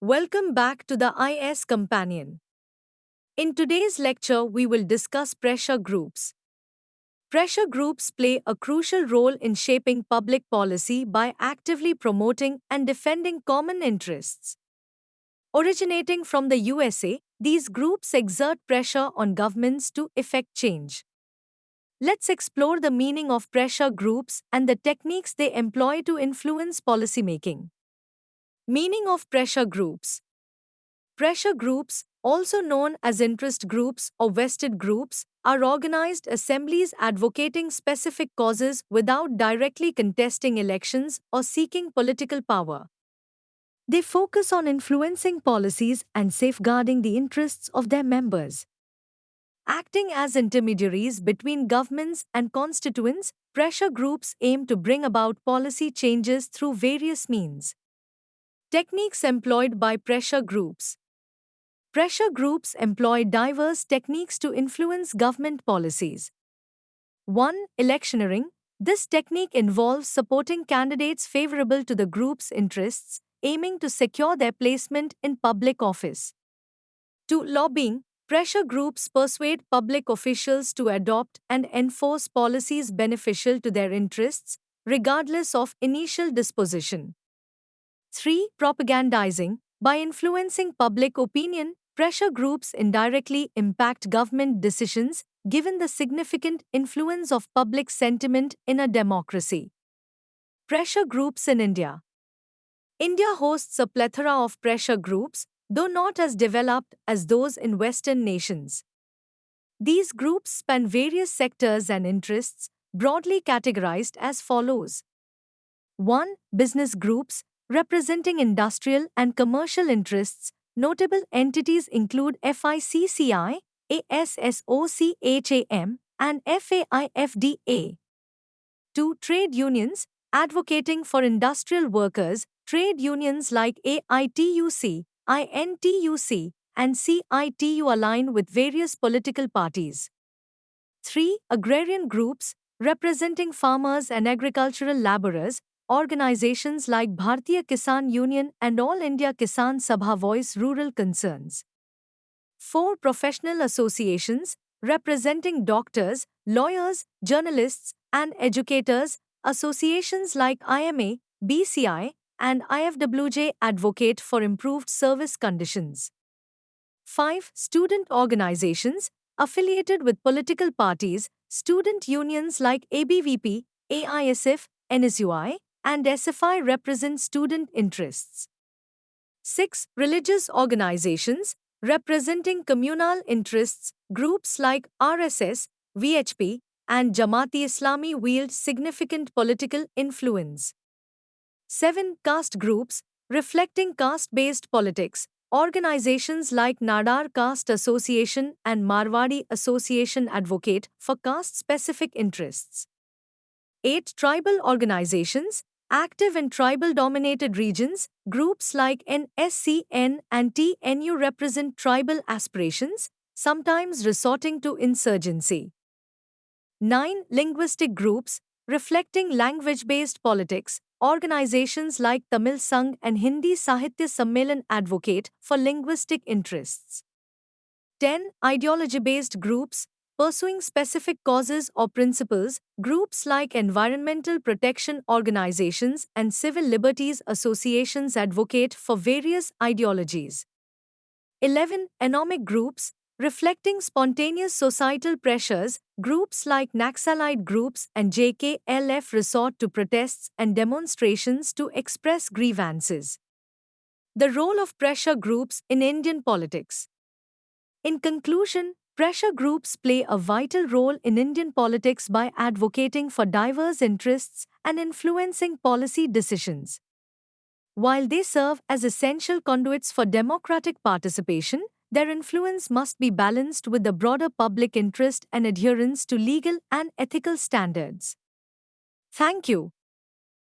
Welcome back to the IS Companion. In today's lecture, we will discuss pressure groups. Pressure groups play a crucial role in shaping public policy by actively promoting and defending common interests. Originating from the USA, these groups exert pressure on governments to effect change. Let's explore the meaning of pressure groups and the techniques they employ to influence policymaking. Meaning of pressure groups. Pressure groups, also known as interest groups or vested groups, are organized assemblies advocating specific causes without directly contesting elections or seeking political power. They focus on influencing policies and safeguarding the interests of their members. Acting as intermediaries between governments and constituents, pressure groups aim to bring about policy changes through various means. Techniques employed by pressure groups. Pressure groups employ diverse techniques to influence government policies. 1. Electioneering. This technique involves supporting candidates favorable to the group's interests, aiming to secure their placement in public office. 2. Lobbying. Pressure groups persuade public officials to adopt and enforce policies beneficial to their interests, regardless of initial disposition. 3. Propagandizing. By influencing public opinion, pressure groups indirectly impact government decisions, given the significant influence of public sentiment in a democracy. Pressure groups in India. India hosts a plethora of pressure groups, though not as developed as those in Western nations. These groups span various sectors and interests, broadly categorized as follows. 1. Business groups, representing industrial and commercial interests. Notable entities include FICCI, ASSOCHAM, and FAIFDA. 2. Trade unions, advocating for industrial workers. Trade unions like AITUC, INTUC, and CITU align with various political parties. 3. Agrarian groups, representing farmers and agricultural laborers. Organizations like Bharatiya Kisan Union and All India Kisan Sabha voice rural concerns. 4. Professional associations, representing doctors, lawyers, journalists, and educators. Associations like IMA, BCI, and IFWJ advocate for improved service conditions. 5. Student organizations, affiliated with political parties. Student unions like ABVP, AISF, NSUI, and SFI represent student interests. 6. Religious organizations, representing communal interests. Groups like RSS, VHP, and Jamaat-e-Islami wield significant political influence. 7. Caste groups, reflecting caste-based politics. Organizations like Nadar Caste Association and Marwadi Association advocate for caste-specific interests. 8. Tribal organizations, active in tribal-dominated regions. Groups like NSCN and TNU represent tribal aspirations, sometimes resorting to insurgency. 9. Linguistic groups, reflecting language-based politics. Organizations like Tamil Sangh and Hindi Sahitya Sammelan advocate for linguistic interests. 10. Ideology-based groups, pursuing specific causes or principles. Groups like environmental protection organizations and civil liberties associations advocate for various ideologies. 11. Economic groups, reflecting spontaneous societal pressures. Groups like Naxalite groups and JKLF resort to protests and demonstrations to express grievances. The role of pressure groups in Indian politics. In conclusion, pressure groups play a vital role in Indian politics by advocating for diverse interests and influencing policy decisions. While they serve as essential conduits for democratic participation, their influence must be balanced with the broader public interest and adherence to legal and ethical standards. Thank you.